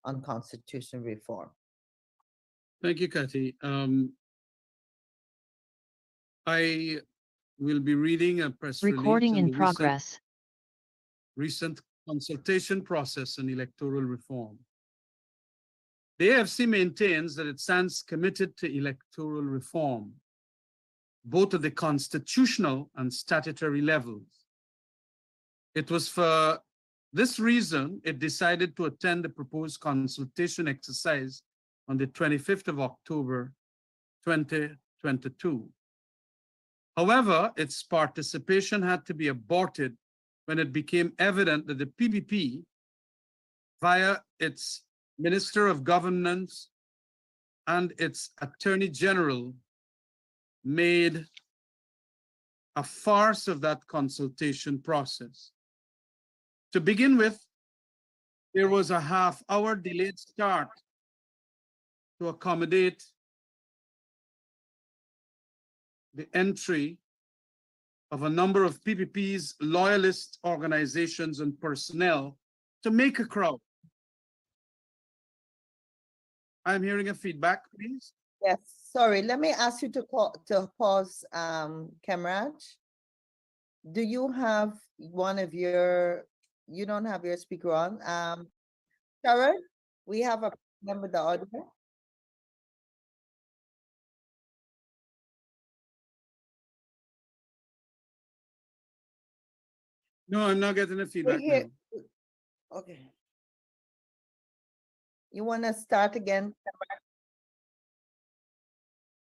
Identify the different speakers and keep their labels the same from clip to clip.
Speaker 1: on constitutional reform.
Speaker 2: Thank you, Kathy. I will be reading a press
Speaker 3: Recording
Speaker 2: release on
Speaker 3: in
Speaker 2: the
Speaker 3: progress.
Speaker 2: recent consultation process on electoral reform. The AFC maintains that it stands committed to electoral reform, both at the constitutional and statutory levels. It was for this reason it decided to attend the proposed consultation exercise on the 25th of October, 2022. However, its participation had to be aborted when it became evident that the PPP, via its Minister of Governance and its Attorney General, made a farce of that consultation process. To begin with, there was a half-hour delayed start to accommodate the entry of a number of PPP's loyalist organizations and personnel to make a crowd. I'm hearing a feedback, please.
Speaker 1: Yes, sorry, let me ask you to pause, Kemraj. Do you have one of your, you don't have your speaker on? Sharon, we have a problem with the audio.
Speaker 2: No, I'm not getting a feedback now.
Speaker 1: Okay. You want to start again?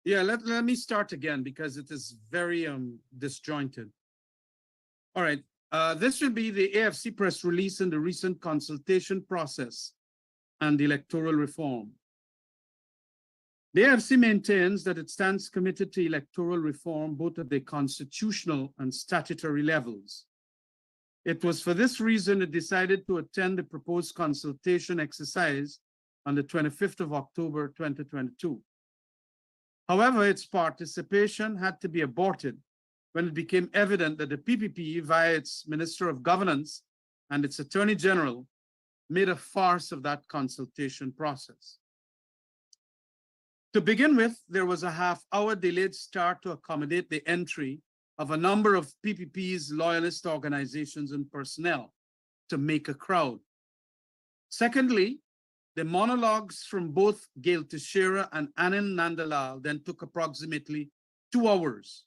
Speaker 2: Yeah, let me start again because it is very disjointed. All right, this will be the AFC press release in the recent consultation process and electoral reform. The AFC maintains that it stands committed to electoral reform both at the constitutional and statutory levels. It was for this reason it decided to attend the proposed consultation exercise on the 25th of October, 2022. However, its participation had to be aborted when it became evident that the PPP, via its Minister of Governance and its Attorney General, made a farce of that consultation process. To begin with, there was a half-hour delayed start to accommodate the entry of a number of PPP's loyalist organizations and personnel to make a crowd. Secondly, the monologues from both Gail Teixeira and Anand Nandalal then took approximately 2 hours.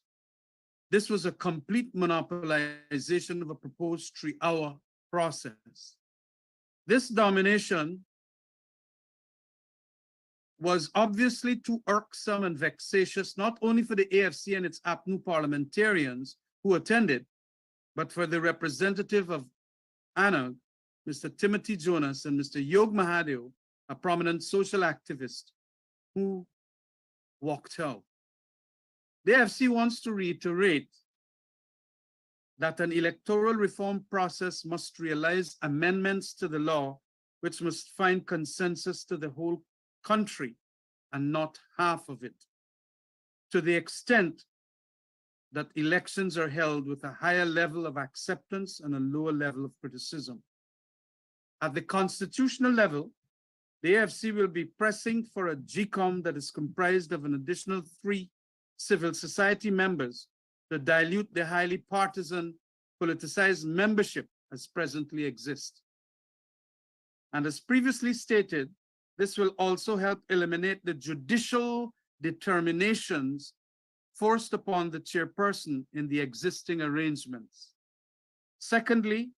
Speaker 2: This was a complete monopolization of a proposed 3-hour process. This domination was obviously too irksome and vexatious, not only for the AFC and its APNU parliamentarians who attended, but for the representative of ANAG, Mr. Timothy Jonas, and Mr. Yog Mahadev, a prominent social activist, who walked out. The AFC wants to reiterate that an electoral reform process must realize amendments to the law, which must find consensus to the whole country and not half of it, to the extent that elections are held with a higher level of acceptance and a lower level of criticism. At the constitutional level, the AFC will be pressing for a GCOM that is comprised of an additional 3 civil society members to dilute the highly partisan, politicized membership as presently exists. And as previously stated, this will also help eliminate the judicial determinations forced upon the chairperson in the existing arrangements. Secondly,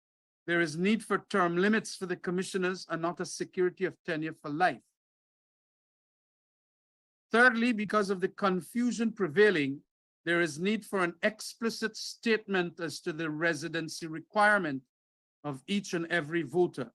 Speaker 2: there is need for term limits for the commissioners and not a security of tenure for life. Thirdly, because of the confusion prevailing, there is need for an explicit statement as to the residency requirement of each and every voter.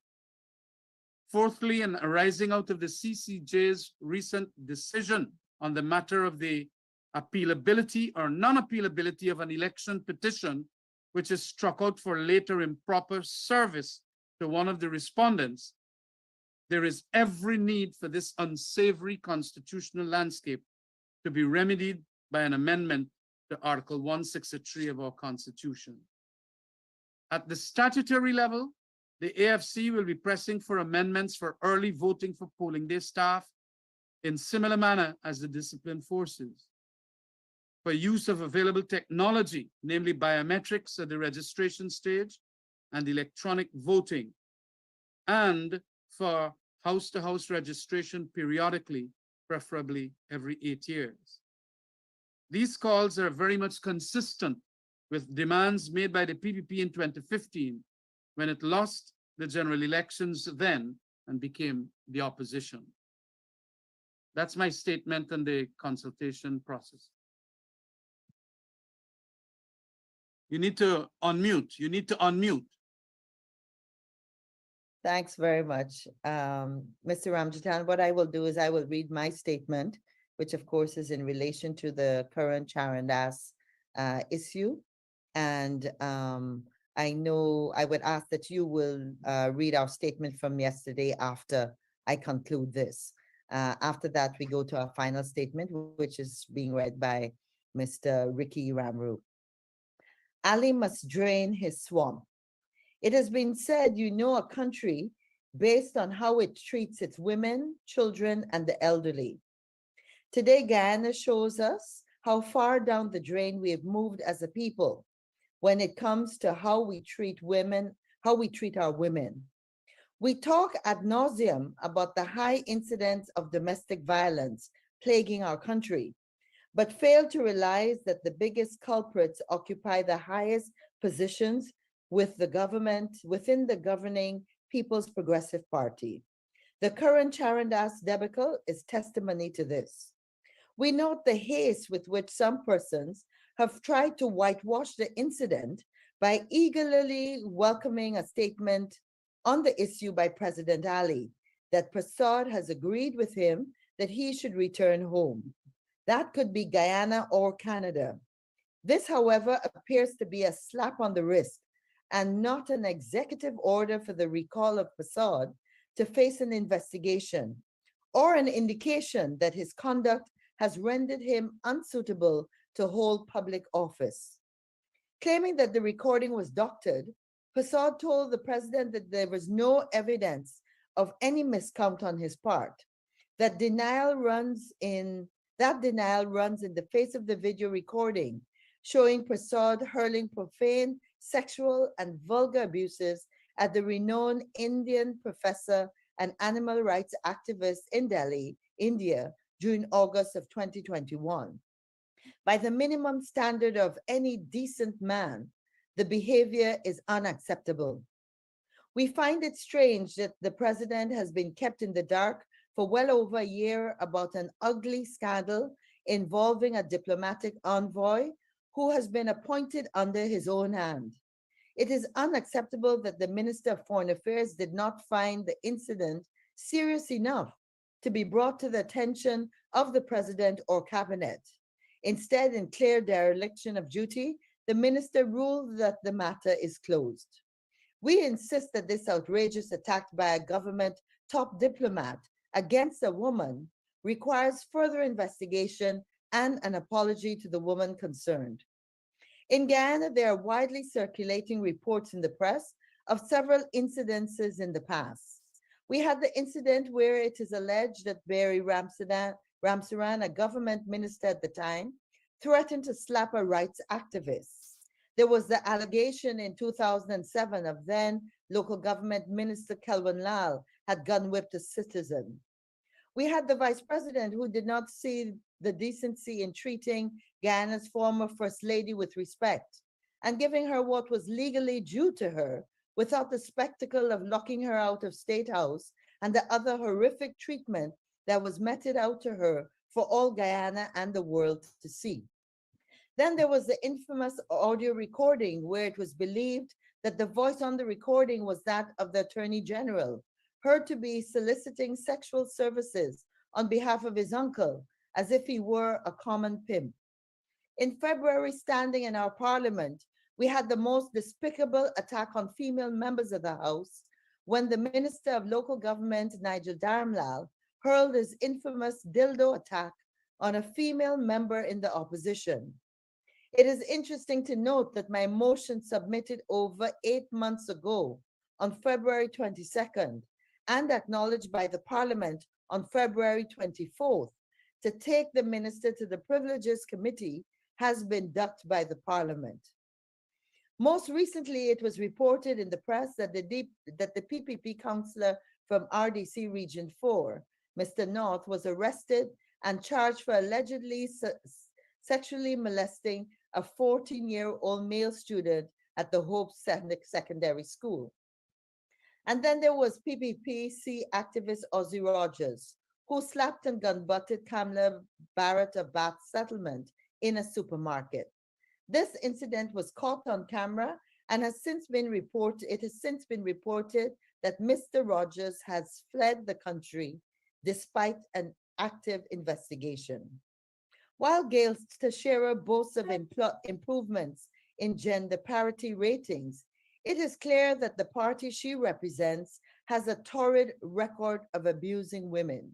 Speaker 2: Fourthly, and arising out of the CCJ's recent decision on the matter of the appealability or non-appealability of an election petition, which is struck out for later improper service to one of the respondents, there is every need for this unsavory constitutional landscape to be remedied by an amendment to Article 163 of our Constitution. At the statutory level, The AFC will be pressing for amendments for early voting for polling day staff in similar manner as the disciplined forces, for use of available technology, namely biometrics at the registration stage and electronic voting, and for house-to-house registration periodically, preferably every 8 years. These calls are very much consistent with demands made by the PPP in 2015 when it lost the general elections then and became the opposition. That's my statement on the consultation process. You need to unmute. You need to unmute.
Speaker 1: Thanks very much, Mr. Ramjitan. What I will do is I will read my statement, which of course is in relation to the current Charandas issue. And I know I would ask that you will read our statement from yesterday after I conclude this. After that, we go to our final statement, which is being read by Mr. Ricky Ramru. Ali must drain his swamp. It has been said you know a country based on how it treats its women, children, and the elderly. Today, Guyana shows us how far down the drain we have moved as a people when it comes to how we treat women, how we treat our women. We talk ad nauseum about the high incidence of domestic violence plaguing our country, but fail to realize that the biggest culprits occupy the highest positions with the government, within the governing People's Progressive Party. The current Charandas debacle is testimony to this. We note the haste with which some persons have tried to whitewash the incident by eagerly welcoming a statement on the issue by President Ali that Prasad has agreed with him that he should return home. That could be Guyana or Canada. This, however, appears to be a slap on the wrist and not an executive order for the recall of Prasad to face an investigation or an indication that his conduct has rendered him unsuitable to hold public office. Claiming that the recording was doctored, Prasad told the president that there was no evidence of any miscount on his part. That denial runs in the face of the video recording, showing Prasad hurling profane, sexual, and vulgar abuses at the renowned Indian professor and animal rights activist in Delhi, India, during August of 2021. By the minimum standard of any decent man, the behavior is unacceptable. We find it strange that the president has been kept in the dark for well over a year about an ugly scandal involving a diplomatic envoy who has been appointed under his own hand. It is unacceptable that the Minister of Foreign Affairs did not find the incident serious enough to be brought to the attention of the president or cabinet. Instead, in clear dereliction of duty, the minister ruled that the matter is closed. We insist that this outrageous attack by a government top diplomat against a woman requires further investigation and an apology to the woman concerned. In Guyana, there are widely circulating reports in the press of several incidences in the past. We had the incident where it is alleged that Barry Ramsaran, a government minister at the time, threatened to slap a rights activist. There was the allegation in 2007 of then local government minister Kelvin Lal had gun whipped a citizen. We had the vice president who did not see the decency in treating Guyana's former first lady with respect and giving her what was legally due to her without the spectacle of locking her out of State House and the other horrific treatment that was meted out to her for all Guyana and the world to see. Then there was the infamous audio recording where it was believed that the voice on the recording was that of the Attorney General, heard to be soliciting sexual services on behalf of his uncle, as if he were a common pimp. In February, standing in our parliament, we had the most despicable attack on female members of the House when the Minister of Local Government, Nigel Dharamlal, hurled his infamous dildo attack on a female member in the opposition. It is interesting to note that my motion submitted over 8 months ago on February 22nd and acknowledged by the Parliament on February 24th to take the minister to the Privileges Committee has been ducked by the Parliament. Most recently, it was reported in the press that the PPP councillor from RDC Region 4, Mr. North, was arrested and charged for allegedly sexually molesting a 14-year-old male student at the Hope Secondary School. And then there was PPPC activist Ozzy Rogers, who slapped and gun-butted Kamala Barrett of Bath Settlement in a supermarket. This incident was caught on camera and has since been reported. It has since been reported that Mr. Rogers has fled the country despite an active investigation. While Gail Teixeira boasts of improvements in gender parity ratings, it is clear that the party she represents has a torrid record of abusing women.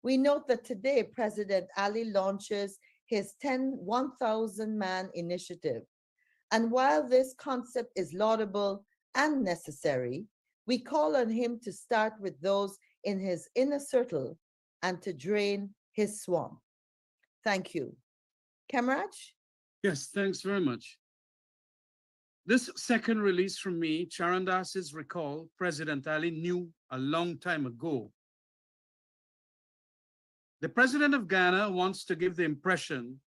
Speaker 1: We note that today President Ali launches his 1,000-man initiative. And while this concept is laudable and necessary, we call on him to start with those in his inner circle and to drain his swamp. Thank you. Kamraj?
Speaker 2: Yes, thanks very much. This second release from me, Charan Das's recall, President Ali knew a long time ago. The president of Ghana wants to give the impression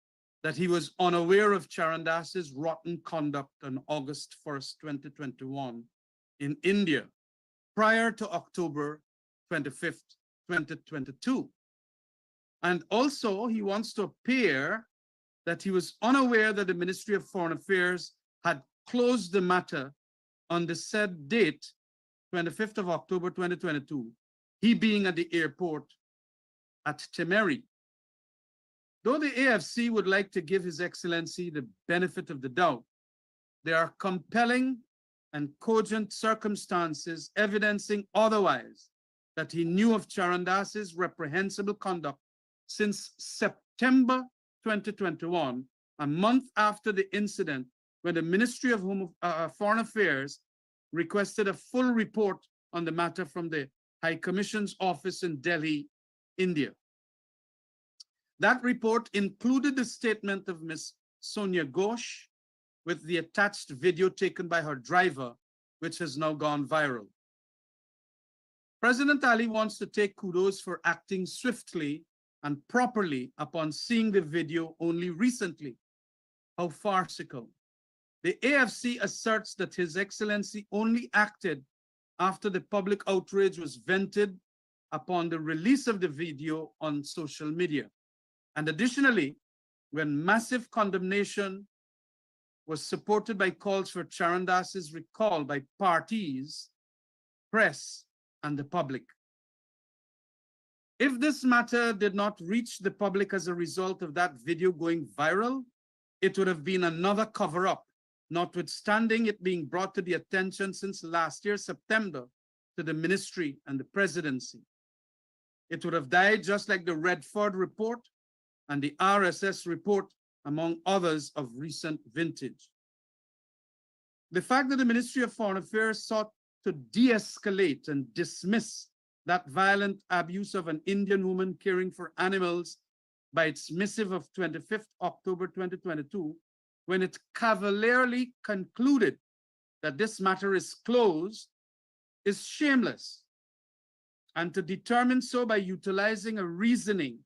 Speaker 2: that he was unaware of Charan Das's rotten conduct on August 1st, 2021 in India, prior to October 25th, 2022. And also he wants to appear that he was unaware that the Ministry of Foreign Affairs had closed the matter on the said date, 25th of October 2022, he being at the airport at Temeri. Though the AFC would like to give His Excellency the benefit of the doubt, there are compelling and cogent circumstances evidencing otherwise, that he knew of Charan Das's reprehensible conduct since September 2021, a month after the incident when the Ministry of Foreign Affairs requested a full report on the matter from the High Commission's office in Delhi, India. That report included the statement of Ms. Sonia Ghosh with the attached video taken by her driver, which has now gone viral. President Ali wants to take kudos for acting swiftly and properly upon seeing the video only recently. How farcical. The AFC asserts that His Excellency only acted after the public outrage was vented upon the release of the video on social media. And additionally, when massive condemnation was supported by calls for Charan Das's recall by parties, press, and the public. If this matter did not reach the public as a result of that video going viral, it would have been another cover-up, notwithstanding it being brought to the attention since last year, September, to the ministry and the presidency. It would have died just like the Redford report and the RSS report, among others of recent vintage. The fact that the Ministry of Foreign Affairs sought to de-escalate and dismiss that violent abuse of an Indian woman caring for animals by its missive of 25th October 2022, when it cavalierly concluded that this matter is closed, is shameless. And to determine so by utilizing a reasoning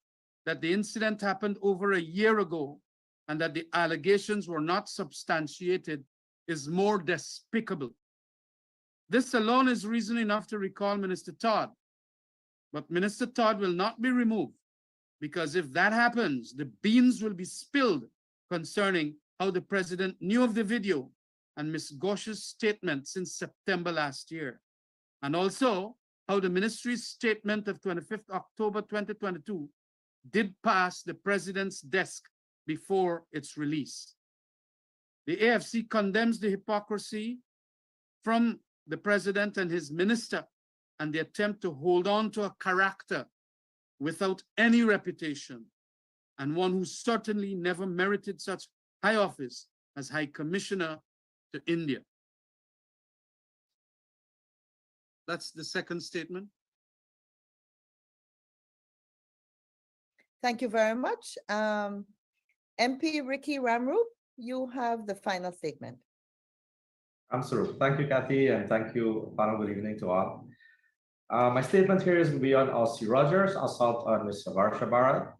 Speaker 2: that the incident happened over a year ago and that the allegations were not substantiated is more despicable. This alone is reason enough to recall Minister Todd. But Minister Todd will not be removed, because if that happens, the beans will be spilled concerning how the president knew of the video and Ms. Ghosh's statement since September last year, and also how the ministry's statement of 25th October 2022 did pass the president's desk before its release. The AFC condemns the hypocrisy from the president and his minister and the attempt to hold on to a character without any reputation, and one who certainly never merited such high office as High Commissioner to India. That's the second statement.
Speaker 1: Thank you very much. MP Ricky Ramroop, you have the final statement.
Speaker 3: Absolutely. Thank you, Kathy, and thank you, panel. Good evening to all. My statement here is going to be on O.C. Rogers' assault on Mr. Varsha Bharat.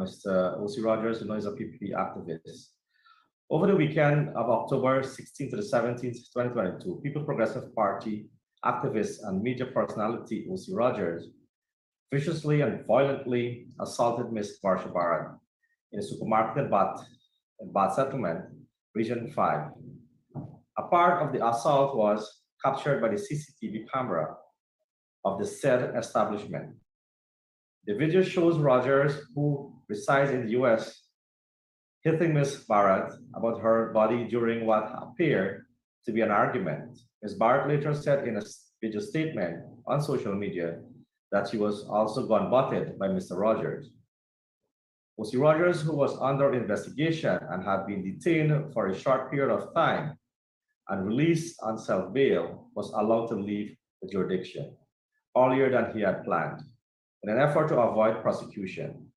Speaker 3: Mr. O.C. Rogers, who is a PPP activist. Over the weekend of October 16th to the 17th, 2022, People Progressive Party activist and media personality O.C. Rogers viciously and violently assaulted Ms. Varsha Bharat in a supermarket in Bat Settlement, Region 5. A part of the assault was captured by the CCTV camera of the said establishment. The video shows Rogers, who resides in the US, hitting Ms. Bharat about her body during what appeared to be an argument. Ms. Bharat later said in a video statement on social media that she was also gun-butted by Mr. Rogers. O.C. Rogers, who was under investigation and had been detained for a short period of time and released on self-bail, was allowed to leave the jurisdiction earlier than he had planned in an effort to avoid prosecution.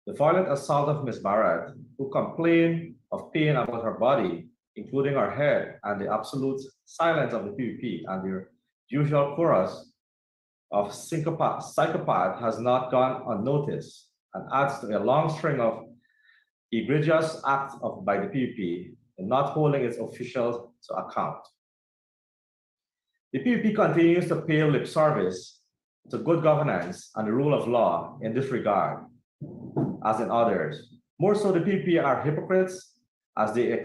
Speaker 3: The violent assault of Ms. Bharat, who complained of pain about her body, including her head, and the absolute silence of the PPP and their usual chorus of psychopath has not gone unnoticed and adds to a long string of egregious acts by the PPP in not holding its officials to account. The PPP continues to pay lip service to good governance and the rule of law in this regard, as in others. More so, the PPP are hypocrites as they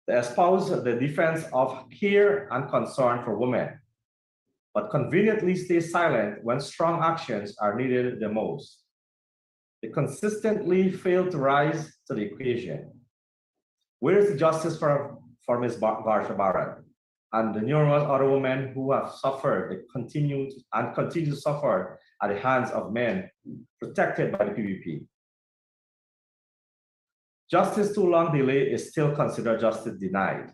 Speaker 3: espouse the defense of care and concern for women, but conveniently stay silent when strong actions are needed the most. They consistently fail to rise to the occasion. Where is the justice for Ms. Varsha Bharat and the numerous other women who have suffered and continue to suffer at the hands of men protected by the PPP? Justice too long delayed is still considered justice denied.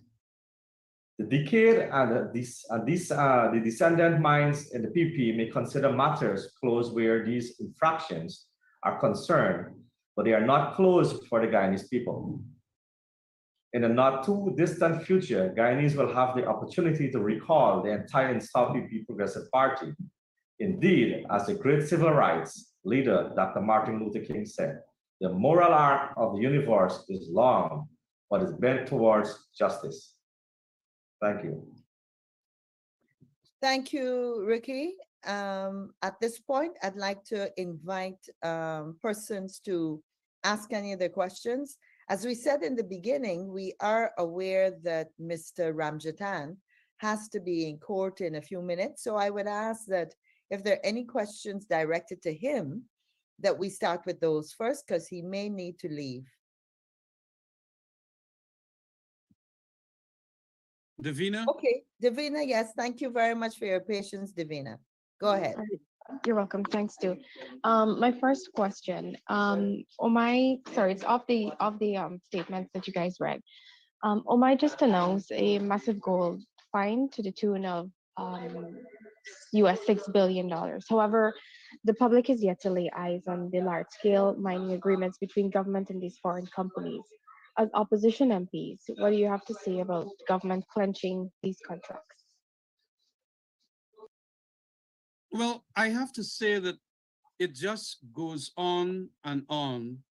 Speaker 3: The decade and the descendant minds in the PPP may consider matters closed where these infractions are concerned, but they are not closed for the Guyanese people. In the not too distant future, Guyanese will have the opportunity to recall the entire installed PPP Progressive Party. Indeed, as the great civil rights leader, Dr. Martin Luther King said, the moral arc of the universe is long, but is bent towards justice. Thank you.
Speaker 1: Thank you, Ricky. At this point, I'd like to invite persons to ask any of their questions. As we said in the beginning, we are aware that Mr. Ramjatan has to be in court in a few minutes. So I would ask that if there are any questions directed to him, that we start with those first, because he may need to leave.
Speaker 2: Davina?
Speaker 1: Okay, Davina, yes, thank you very much for your patience, Davina. Go ahead.
Speaker 4: You're welcome. Thanks, Stu. My first question, it's off the statements that you guys read. Omai just announced a massive gold fine to the tune of US $6 billion. However, the public is yet to lay eyes on the large-scale mining agreements between government and these foreign companies. As opposition MPs, what do you have to say about government clenching these contracts?
Speaker 2: Well, I have to say that it just goes on and on.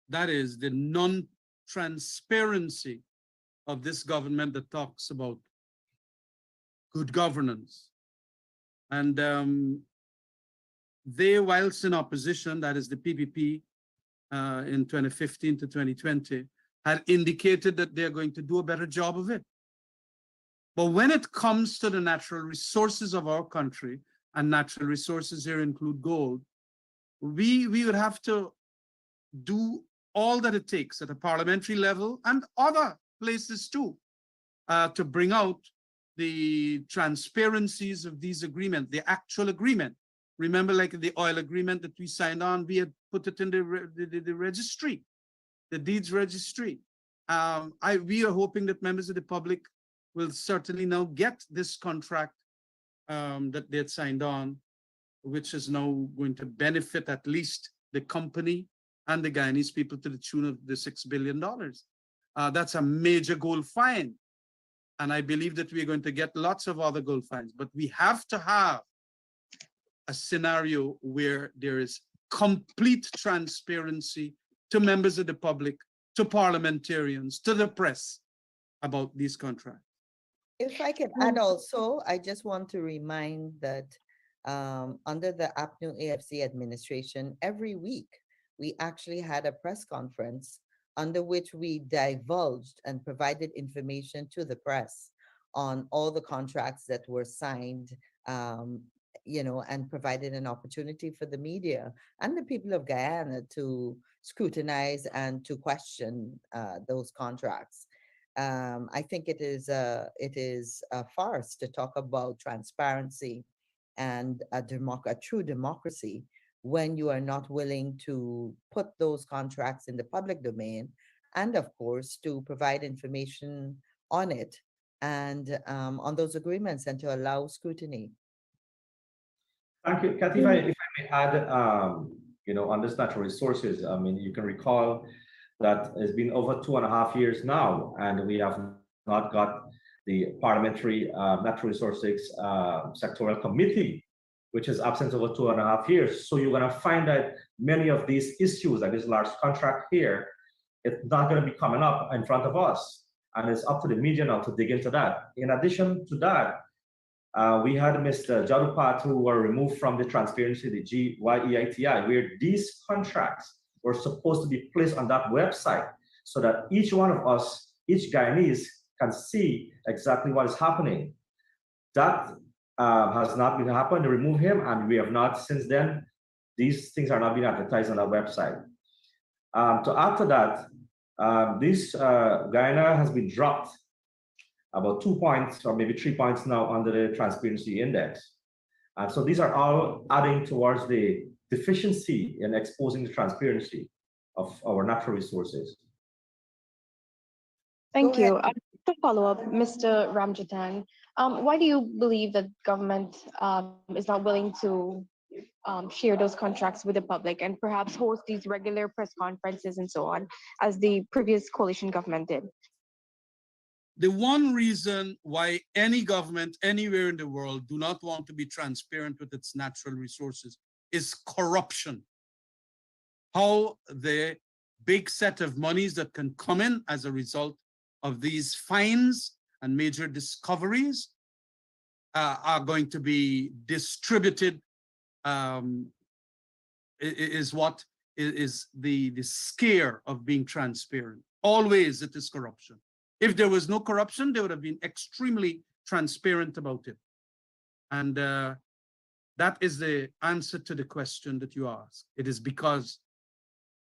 Speaker 2: That is the non-transparency of this government that talks about good governance. And they, whilst in opposition, that is the PPP in 2015 to 2020, had indicated that they're going to do a better job of it. But when it comes to the natural resources of our country, and natural resources here include gold, we would have to do all that it takes at a parliamentary level and other places too, to bring out the transparencies of these agreements, the actual agreement. Remember, like the oil agreement that we signed on, we had put it in the registry, the deeds registry. We are hoping that members of the public will certainly now get this contract that they had signed on, which is now going to benefit at least the company and the Guyanese people to the tune of the $6 billion. That's a major gold find. And I believe that we're going to get lots of other gold finds, but we have to have a scenario where there is complete transparency to members of the public, to parliamentarians, to the press about these contracts.
Speaker 1: If I can add also, I just want to remind that under the APNU AFC administration, every week we actually had a press conference under which we divulged and provided information to the press on all the contracts that were signed, you know, and provided an opportunity for the media and the people of Guyana to scrutinize and to question those contracts. I think it is a farce to talk about transparency and a true democracy when you are not willing to put those contracts in the public domain, and of course to provide information on it and on those agreements and to allow scrutiny.
Speaker 3: Thank you, Kathy. If I may add, you know, on this natural resources, I mean, you can recall that it's been over 2.5 years now, and we have not got the parliamentary natural resources sectoral committee, which is absent over 2.5 years. So you're going to find that many of these issues, like this large contract here, it's not going to be coming up in front of us. And it's up to the media now to dig into that. In addition to that, we had Mr. Jadupat, who were removed from the transparency, the GYEITI, where these contracts were supposed to be placed on that website so that each one of us, each Guyanese, can see exactly what is happening. That has not been happened. They removed him, and we have not since then. These things are not being advertised on that website. To add to that, Guyana has been dropped about 2 points or maybe 3 points now under the transparency index. And so these are all adding towards the deficiency in exposing the transparency of our natural resources.
Speaker 4: Thank you. To follow up, Mr. Ramjatan, why do you believe that government is not willing to share those contracts with the public and perhaps host these regular press conferences and so on, as the previous coalition government did?
Speaker 2: The one reason why any government anywhere in the world do not want to be transparent with its natural resources is corruption. How the big set of monies that can come in as a result of these finds and major discoveries are going to be distributed is what is the scare of being transparent. Always it is corruption. If there was no corruption, they would have been extremely transparent about it. And that is the answer to the question that you asked. It is because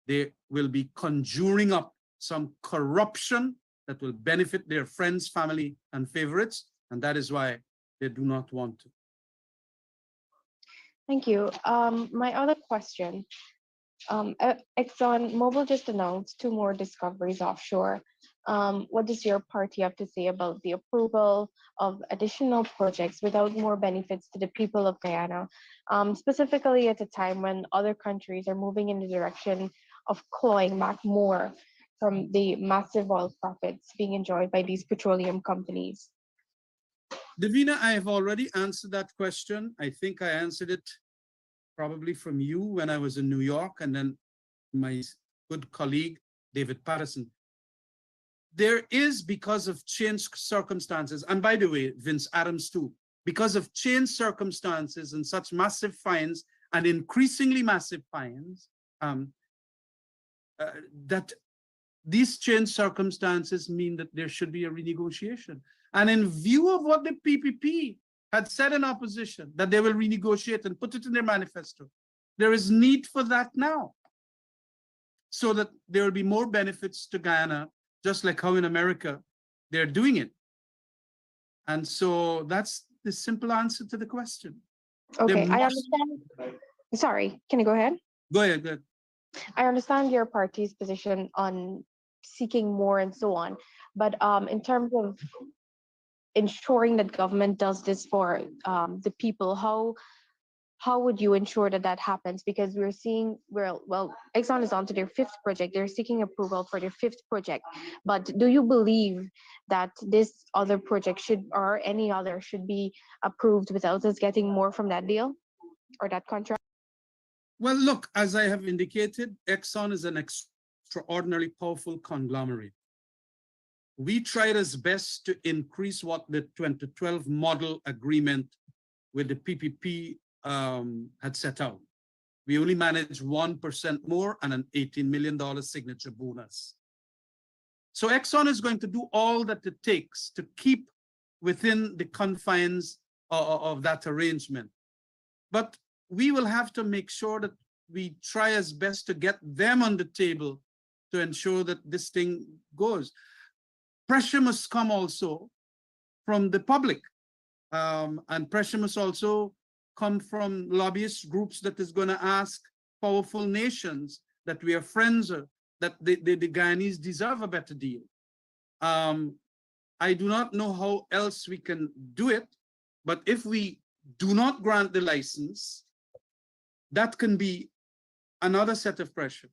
Speaker 2: they will be conjuring up some corruption that will benefit their friends, family, and favorites. And that is why they do not want to.
Speaker 4: Thank you. My other question, ExxonMobil just announced 2 more discoveries offshore. What does your party have to say about the approval of additional projects without more benefits to the people of Guyana, specifically at a time when other countries are moving in the direction of clawing back more from the massive oil profits being enjoyed by these petroleum companies?
Speaker 2: Davina, I have already answered that question. I think I answered it probably from you when I was in New York, and then my good colleague, David Patterson. There is, because of changed circumstances, and by the way, Vince Adams too, because of changed circumstances and such massive fines and increasingly massive fines, that these changed circumstances mean that there should be a renegotiation. And in view of what the PPP had said in opposition, that they will renegotiate and put it in their manifesto, there is need for that now, so that there will be more benefits to Guyana, just like how in America they're doing it. And so that's the simple answer to the question.
Speaker 4: Okay, I understand. Sorry, can I go ahead?
Speaker 2: Go ahead, go ahead.
Speaker 4: I understand your party's position on seeking more and so on, but in terms of ensuring that government does this for the people? How would you ensure that that happens? Because we're seeing, well, Exxon is on to their fifth project. They're seeking approval for their fifth project. But do you believe that this other project should, or any other, should be approved without us getting more from that deal or that contract?
Speaker 2: Well, look, as I have indicated, Exxon is an extraordinarily powerful conglomerate. We tried as best to increase what the 2012 model agreement with the PPP had set out. We only managed 1% more and an $18 million signature bonus. So Exxon is going to do all that it takes to keep within the confines of that arrangement. But we will have to make sure that we try as best to get them on the table to ensure that this thing goes. Pressure must come also from the public, and pressure must also come from lobbyist groups that is going to ask powerful nations that we are friends of, that the Guyanese deserve a better deal. I do not know how else we can do it, but if we do not grant the license, that can be another set of pressure,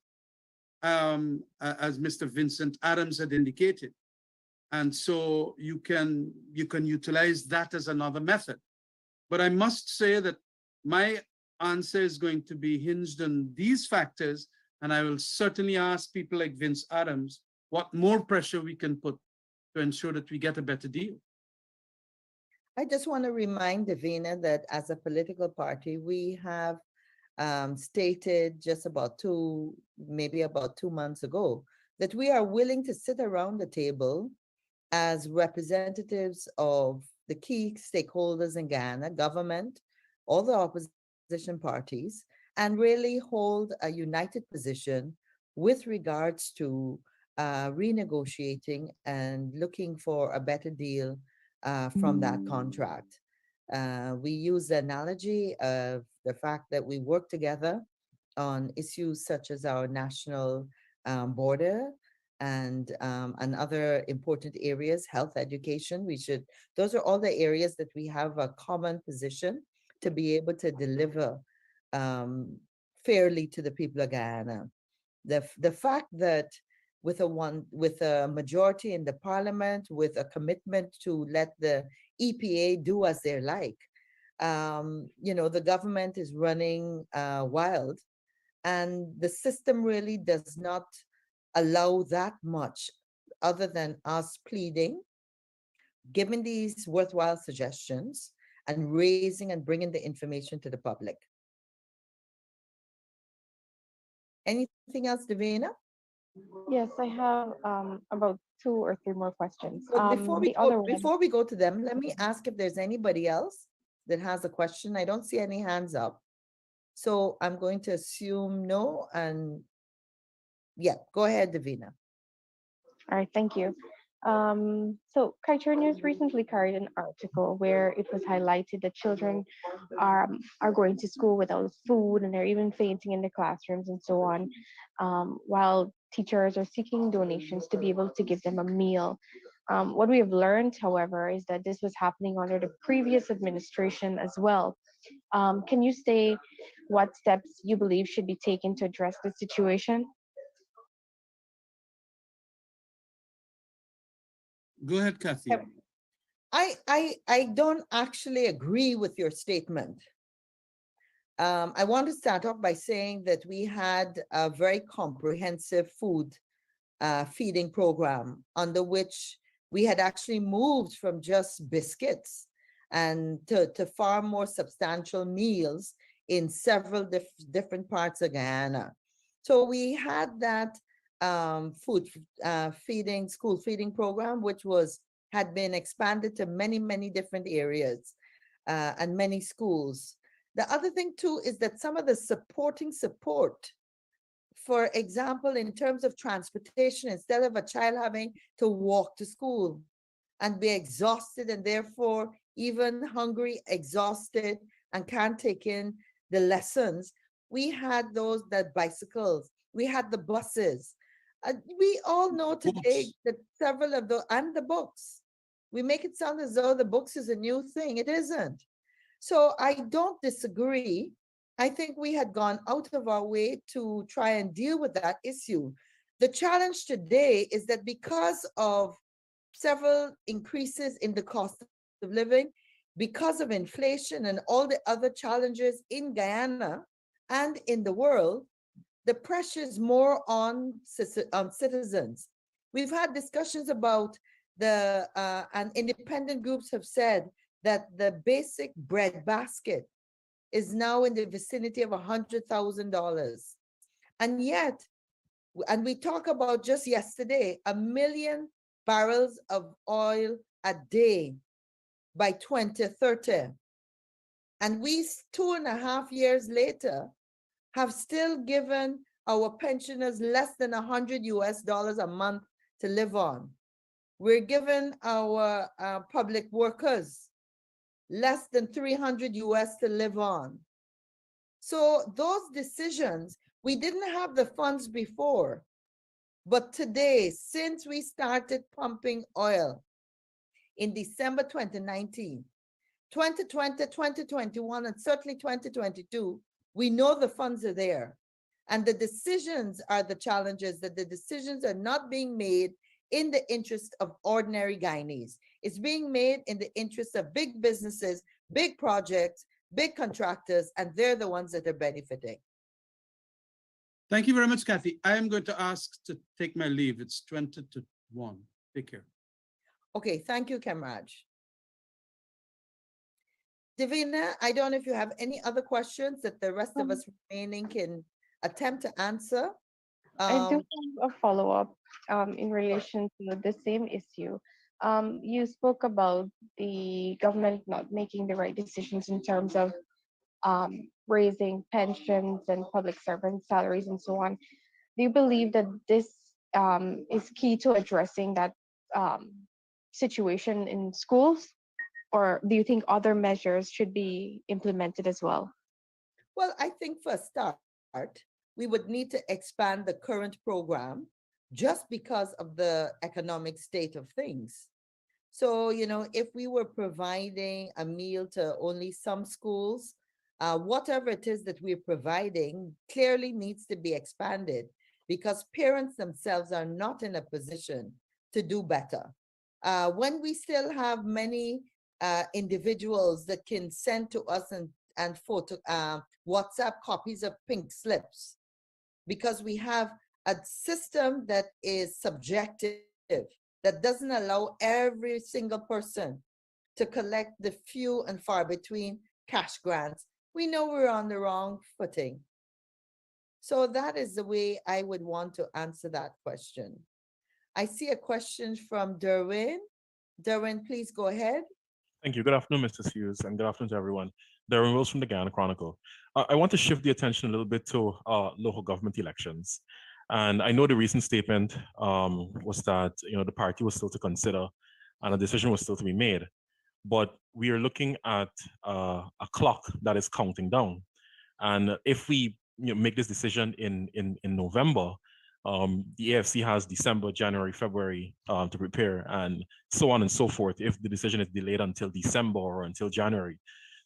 Speaker 2: as Mr. Vincent Adams had indicated. And so you can utilize that as another method. But I must say that my answer is going to be hinged on these factors, and I will certainly ask people like Vince Adams what more pressure we can put to ensure that we get a better deal.
Speaker 1: I just want to remind Davina that as a political party, we have stated just about maybe about 2 months ago, that we are willing to sit around the table as representatives of the key stakeholders in Guyana, government, all the opposition parties, and really hold a united position with regards to renegotiating and looking for a better deal from that contract. We use the analogy of the fact that we work together on issues such as our national border and other important areas, health, education. Those are all the areas that we have a common position to be able to deliver fairly to the people of Guyana. The fact that with a majority in the parliament, with a commitment to let the EPA do as they like, the government is running wild, and the system really does not allow that much other than us pleading, giving these worthwhile suggestions, and raising and bringing the information to the public. Anything else, Davina?
Speaker 4: Yes, I have about 2 or 3 more questions.
Speaker 1: So
Speaker 4: before
Speaker 1: before we go to them, let me ask if there's anybody else that has a question. I don't see any hands up. So I'm going to assume no, and yeah, go ahead, Davina.
Speaker 4: All right, thank you. So Culture News recently carried an article where it was highlighted that children are going to school without food, and they're even fainting in the classrooms and so on, while teachers are seeking donations to be able to give them a meal. What we have learned, however, is that this was happening under the previous administration as well. Can you say what steps you believe should be taken to address this situation?
Speaker 2: Go ahead, Kathy.
Speaker 1: I don't actually agree with your statement. I want to start off by saying that we had a very comprehensive food feeding program under which we had actually moved from just biscuits and to far more substantial meals in several different parts of Guyana. So we had that school feeding program, which had been expanded to many different areas and many schools. The other thing too is that some of the support, for example, in terms of transportation, instead of a child having to walk to school and be exhausted and therefore even hungry, exhausted, and can't take in the lessons, we had that bicycles, we had the buses. We all know today that several of and the books. We make it sound as though the books is a new thing. It isn't. So I don't disagree. I think we had gone out of our way to try and deal with that issue. The challenge today is that because of several increases in the cost of living, because of inflation and all the other challenges in Guyana and in the world, the pressure is more on citizens. We've had discussions about and independent groups have said that the basic bread basket is now in the vicinity of $100,000. And yet, and we talk about just yesterday, 1 million barrels of oil a day by 2030. And we 2.5 years later have still given our pensioners less than $100 a month to live on. We're giving our public workers less than $300 to live on. So those decisions, we didn't have the funds before, but today, since we started pumping oil in December 2019, 2020, 2021, and certainly 2022, we know the funds are there. And the decisions are the challenges, that the decisions are not being made in the interest of ordinary Guyanese. It's being made in the interest of big businesses, big projects, big contractors, and they're the ones that are benefiting.
Speaker 2: Thank you very much, Kathy. I am going to ask to take my leave. It's 20 to 1. Take care.
Speaker 1: Okay, thank you, Kamraj. Divina, I don't know if you have any other questions that the rest of us remaining can attempt to answer.
Speaker 4: I do have a follow-up in relation to the same issue. You spoke about the government not making the right decisions in terms of raising pensions and public servant salaries and so on. Do you believe that this is key to addressing that situation in schools? Or do you think other measures should be implemented as well?
Speaker 1: Well, I think for a start, we would need to expand the current program just because of the economic state of things. So, you know, if we were providing a meal to only some schools, whatever it is that we're providing clearly needs to be expanded because parents themselves are not in a position to do better. When we still have many individuals that can send to us and photo WhatsApp copies of pink slips, because we have a system that is subjective, that doesn't allow every single person to collect the few and far between cash grants, we know we're on the wrong footing. So that is the way I would want to answer that question. I see a question from Derwin. Derwin, please go ahead.
Speaker 5: Thank you. Good afternoon, Mr. Hughes, and good afternoon to everyone. Darren Wills from the Guyana Chronicle. I want to shift the attention a little bit to local government elections. And I know the recent statement was that the party was still to consider and a decision was still to be made. But we are looking at a clock that is counting down. And if we make this decision in November, the AFC has December, January, February to prepare, and so on and so forth if the decision is delayed until December or until January.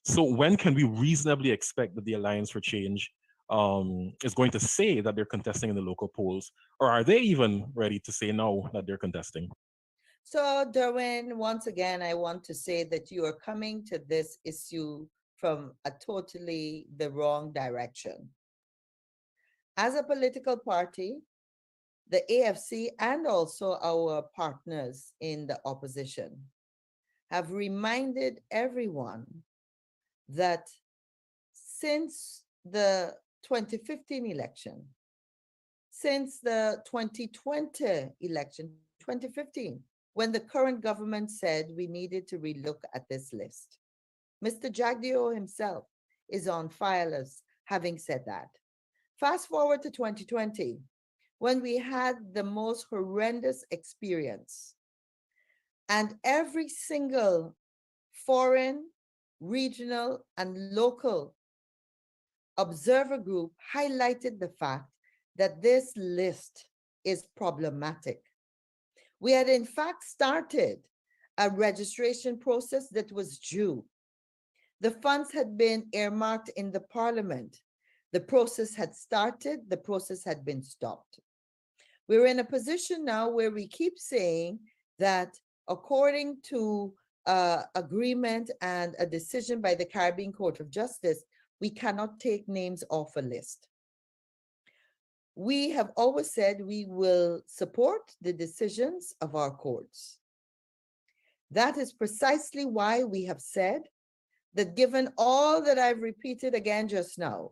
Speaker 5: So when can we reasonably expect that the Alliance for Change is going to say that they're contesting in the local polls, or are they even ready to say now that they're contesting?
Speaker 1: So, Derwin, once again, I want to say that you are coming to this issue from a totally the wrong direction. As a political party, the AFC and also our partners in the opposition have reminded everyone that since the 2015 election, since the 2020 election, 2015, when the current government said we needed to relook at this list, Mr. Jagdeo himself is on file as having said that. Fast forward to 2020, when we had the most horrendous experience, and every single foreign, regional, and local observer group highlighted the fact that this list is problematic. We had in fact started a registration process that was due. The funds had been earmarked in the parliament. The process had started, the process had been stopped. We're in a position now where we keep saying that according to agreement and a decision by the Caribbean Court of Justice, we cannot take names off a list. We have always said we will support the decisions of our courts. That is precisely why we have said that given all that I've repeated again just now,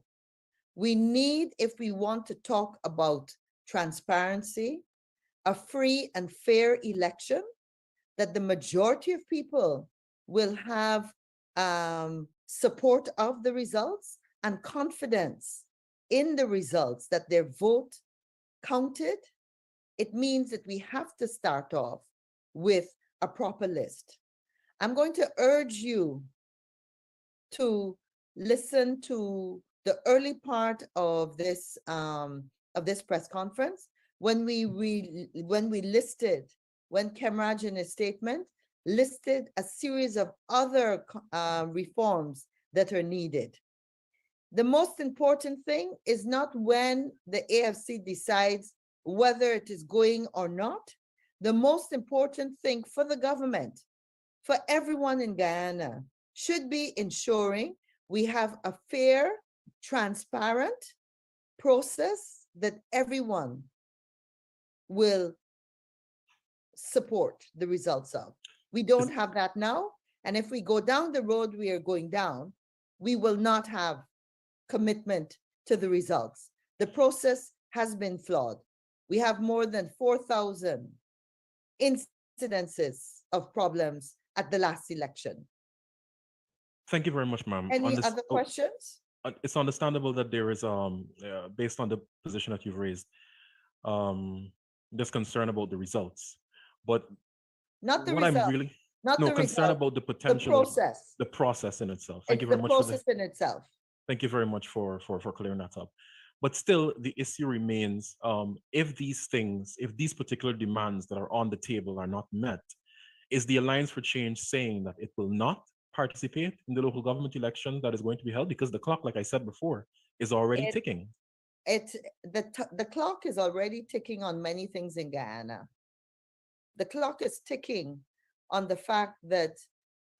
Speaker 1: we need, if we want to talk about transparency, a free and fair election, that the majority of people will have support of the results and confidence in the results, that their vote counted. It means that we have to start off with a proper list. I'm going to urge you to listen to the early part of this press conference when Kemraj in his statement listed a series of other reforms that are needed. The most important thing is not when the AFC decides whether it is going or not. The most important thing for the government, for everyone in Guyana, should be ensuring we have a fair, transparent process that everyone will support the results of. We don't have that now. And if we go down the road we are going down, we will not have commitment to the results. The process has been flawed. We have more than 4,000 incidences of problems at the last election.
Speaker 5: Thank you very much, ma'am.
Speaker 1: Any other questions?
Speaker 5: It's understandable that there is, based on the position that you've raised, there's concern about the results. But
Speaker 1: not the
Speaker 5: what
Speaker 1: result.
Speaker 5: I'm really
Speaker 1: not
Speaker 5: no
Speaker 1: the
Speaker 5: concern
Speaker 1: result,
Speaker 5: about the potential,
Speaker 1: the process
Speaker 5: in itself. Thank you very much.
Speaker 1: The process in itself.
Speaker 5: Thank you very much for clearing that up. But still, the issue remains: if these particular demands that are on the table are not met, is the Alliance for Change saying that it will not participate in the local government election that is going to be held? Because the clock, like I said before, is already ticking.
Speaker 1: The clock is already ticking on many things in Guyana. The clock is ticking on the fact that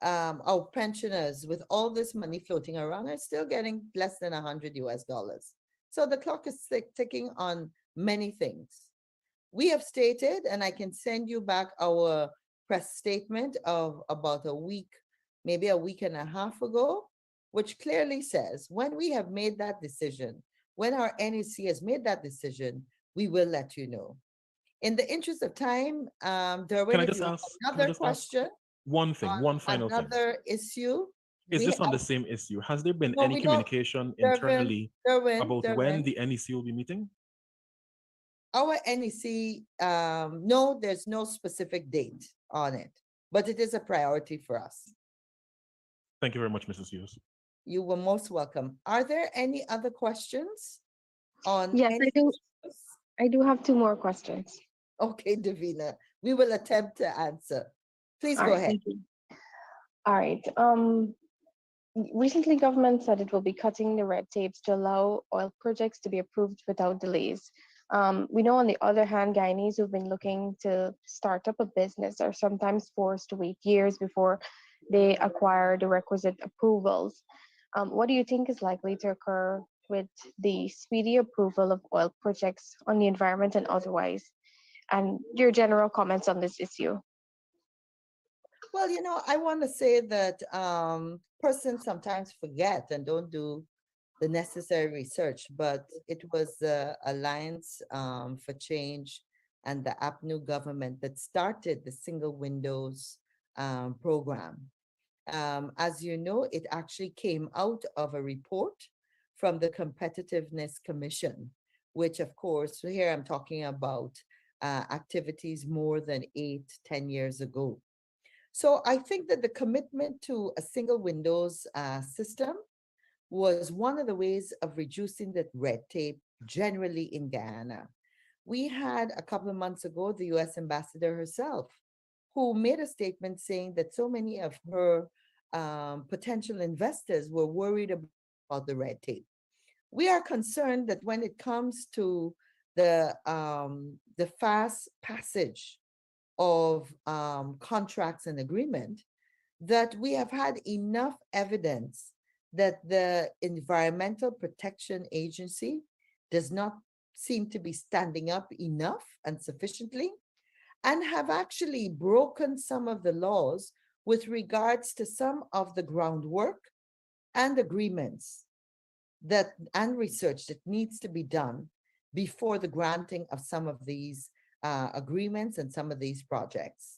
Speaker 1: our pensioners, with all this money floating around, are still getting less than $100 US. So the clock is ticking on many things. We have stated, and I can send you back our press statement of about a week, maybe a week and a half ago, which clearly says when we have made that decision, when our NEC has made that decision, we will let you know. In the interest of time, Derwin,
Speaker 5: Can I just ask
Speaker 1: another question?
Speaker 5: One final thing.
Speaker 1: Another issue.
Speaker 5: Is this on the same issue? Has there been any communication internally about when the NEC will be meeting?
Speaker 1: Our NEC, no, there's no specific date on it, but it is a priority for us.
Speaker 5: Thank you very much, Mrs. Hughes.
Speaker 1: You were most welcome. Are there any other questions on?
Speaker 4: Yes, I do have two more questions.
Speaker 1: Okay, Davina, we will attempt to answer. Please go ahead.
Speaker 4: Thank you. All right. Recently, government said it will be cutting the red tapes to allow oil projects to be approved without delays. We know, on the other hand, Guyanese who've been looking to start up a business are sometimes forced to wait years before they acquire the requisite approvals. What do you think is likely to occur with the speedy approval of oil projects on the environment and otherwise? And your general comments on this issue?
Speaker 1: Well, I want to say that persons sometimes forget and don't do the necessary research, but it was the Alliance for Change and the APNU government that started the Single Windows program. As you know, it actually came out of a report from the Competitiveness Commission, which, of course, here I'm talking about activities more than 8-10 years ago. So I think that the commitment to a single windows system was one of the ways of reducing the red tape generally in Guyana. We had a couple of months ago, the US ambassador herself who made a statement saying that so many of her potential investors were worried about the red tape. We are concerned that when it comes to the fast passage of contracts and agreement, that we have had enough evidence that the Environmental Protection Agency does not seem to be standing up enough and sufficiently, and have actually broken some of the laws with regards to some of the groundwork and agreements that and research that needs to be done before the granting of some of these agreements and some of these projects.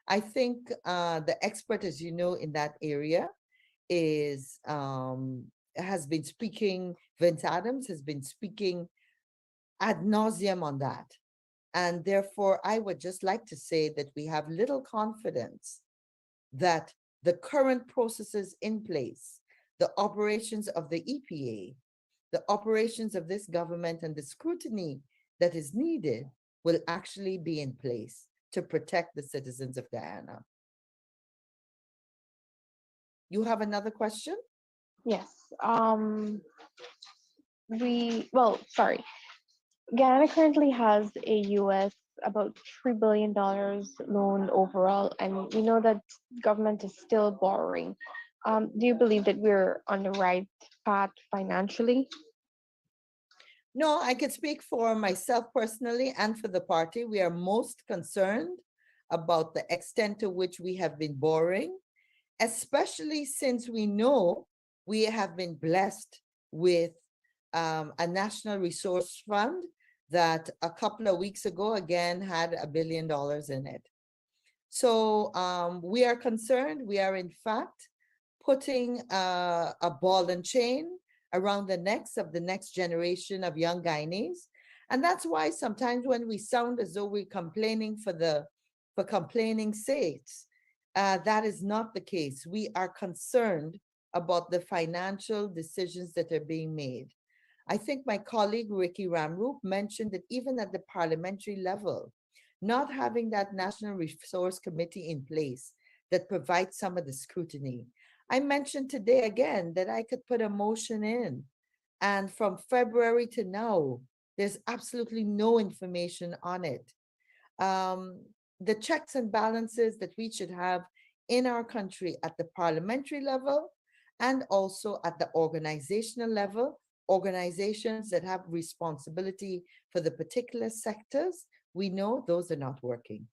Speaker 1: I think the expert, as you know, in that area is has been speaking. Vince Adams has been speaking ad nauseum on that, and therefore I would just like to say that we have little confidence that the current processes in place, the operations of the EPA, the operations of this government, and the scrutiny that is needed will actually be in place to protect the citizens of Guyana. You have another question?
Speaker 4: Yes. Sorry. Guyana currently has a US about $3 billion loan overall, and we know that government is still borrowing. Do you believe that we're on the right path financially?
Speaker 1: No, I could speak for myself personally and for the party. We are most concerned about the extent to which we have been borrowing, especially since we know we have been blessed with a national resource fund that a couple of weeks ago again had $1 billion in it. So we are concerned. We are in fact putting a ball and chain around the necks of the next generation of young Guyanese. And that's why sometimes when we sound as though we're complaining for complaining's sake, that is not the case. We are concerned about the financial decisions that are being made. I think my colleague Ricky Ramroop mentioned that even at the parliamentary level, not having that National Resource Committee in place that provides some of the scrutiny. I mentioned today again that I could put a motion in, and from February to now, there's absolutely no information on it. The checks and balances that we should have in our country at the parliamentary level and also at the organizational level, organizations that have responsibility for the particular sectors, we know those are not working.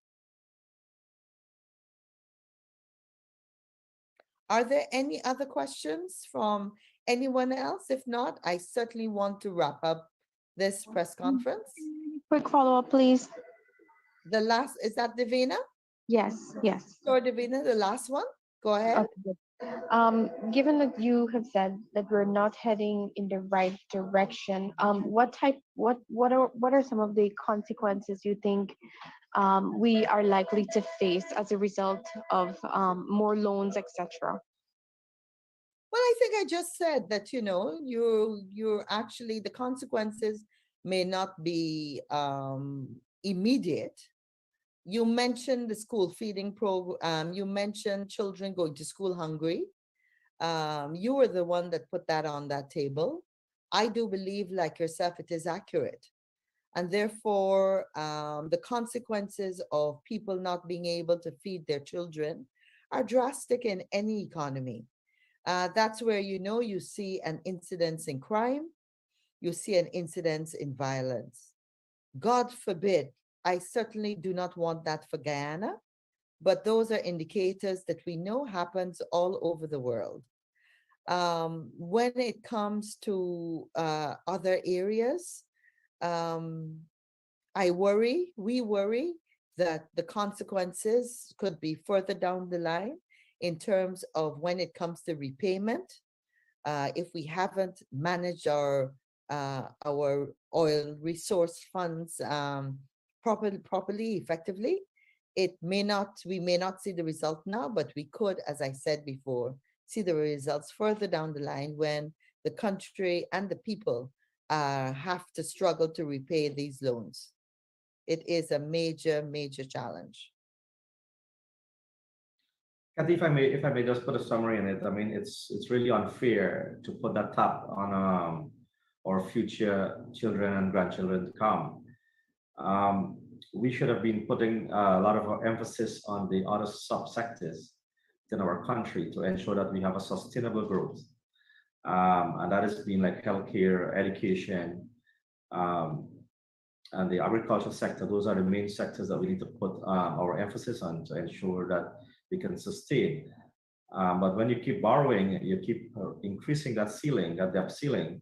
Speaker 1: Are there any other questions from anyone else? If not, I certainly want to wrap up this press conference.
Speaker 4: Quick follow-up, please.
Speaker 1: The last, is that Davina?
Speaker 4: Yes, yes.
Speaker 1: Sure, Davina, the last one. Go ahead.
Speaker 4: Okay, good. Given that you have said that we're not heading in the right direction, what are some of the consequences you think we are likely to face as a result of more loans, etc.?
Speaker 1: Well, I think I just said that, you know, you're actually, the consequences may not be immediate. You mentioned the school feeding program. You mentioned children going to school hungry. You were the one that put that on that table. I do believe, like yourself, it is accurate. And therefore, the consequences of people not being able to feed their children are drastic in any economy. That's where, you know, you see an incidence in crime, you see an incidence in violence. God forbid, I certainly do not want that for Guyana, but those are indicators that we know happens all over the world. When it comes to other areas, we worry that the consequences could be further down the line in terms of when it comes to repayment. If we haven't managed our oil resource funds properly, effectively, we may not see the result now, but we could, as I said before, see the results further down the line when the country and the people have to struggle to repay these loans. It is a major, major challenge.
Speaker 3: Kathy, if I may just put a summary in it, I mean, it's really unfair to put that tap on our future children and grandchildren to come. We should have been putting a lot of our emphasis on the other subsectors in our country to ensure that we have a sustainable growth. And that has been like healthcare, education, and the agriculture sector. Those are the main sectors that we need to put our emphasis on to ensure that we can sustain. But when you keep borrowing, you keep increasing that ceiling, that debt ceiling,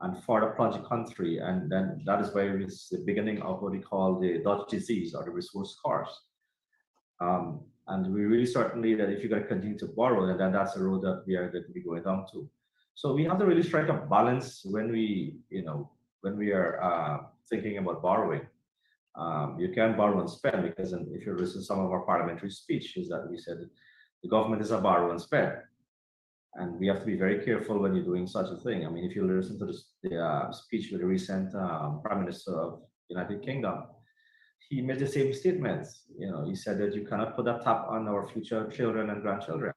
Speaker 3: and further plunge the country. And then that is where it's the beginning of what we call the Dutch disease or the resource curse. And we really certainly that if you're going to continue to borrow, then that's the road that we are going to be going down to. So we have to really strike a balance when we, when we are thinking about borrowing. You can borrow and spend because if you listen to some of our parliamentary speech is that we said the government is a borrow and spend. And we have to be very careful when you're doing such a thing. I mean, if you listen to the speech with the recent Prime Minister of United Kingdom, he made the same statements. He said that you cannot put that tap on our future children and grandchildren.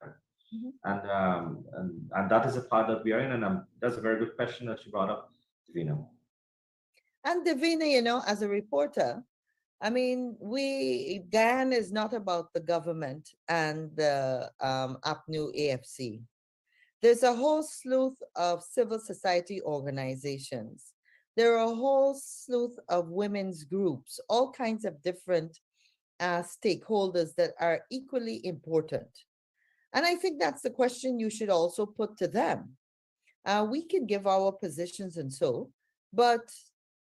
Speaker 3: Mm-hmm. And that is the part that we are in. And that's a very good question that you brought up, Davina.
Speaker 1: And Davina, as a reporter, I mean, Guyana is not about the government and the APNU AFC. There's a whole slew of civil society organizations. There are a whole slew of women's groups, all kinds of different stakeholders that are equally important. And I think that's the question you should also put to them. We can give our positions and so, but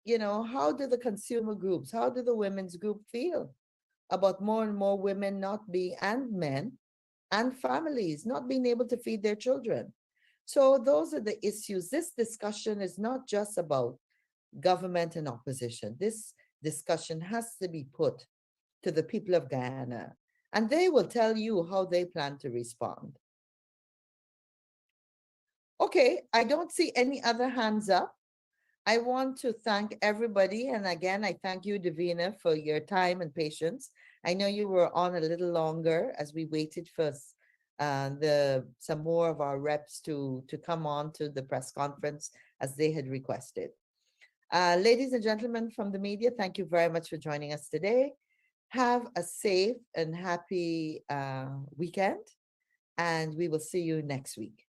Speaker 1: how do the consumer groups, how do the women's group feel about more and more women not being, and men and families not being able to feed their children? So those are the issues. This discussion is not just about government and opposition. This discussion has to be put to the people of Guyana, and they will tell you how they plan to respond. Okay, I don't see any other hands up. I want to thank everybody. And again, I thank you, Davina, for your time and patience. I know you were on a little longer as we waited for some more of our reps to come on to the press conference as they had requested. Ladies and gentlemen from the media, thank you very much for joining us today. Have a safe and happy weekend, and we will see you next week.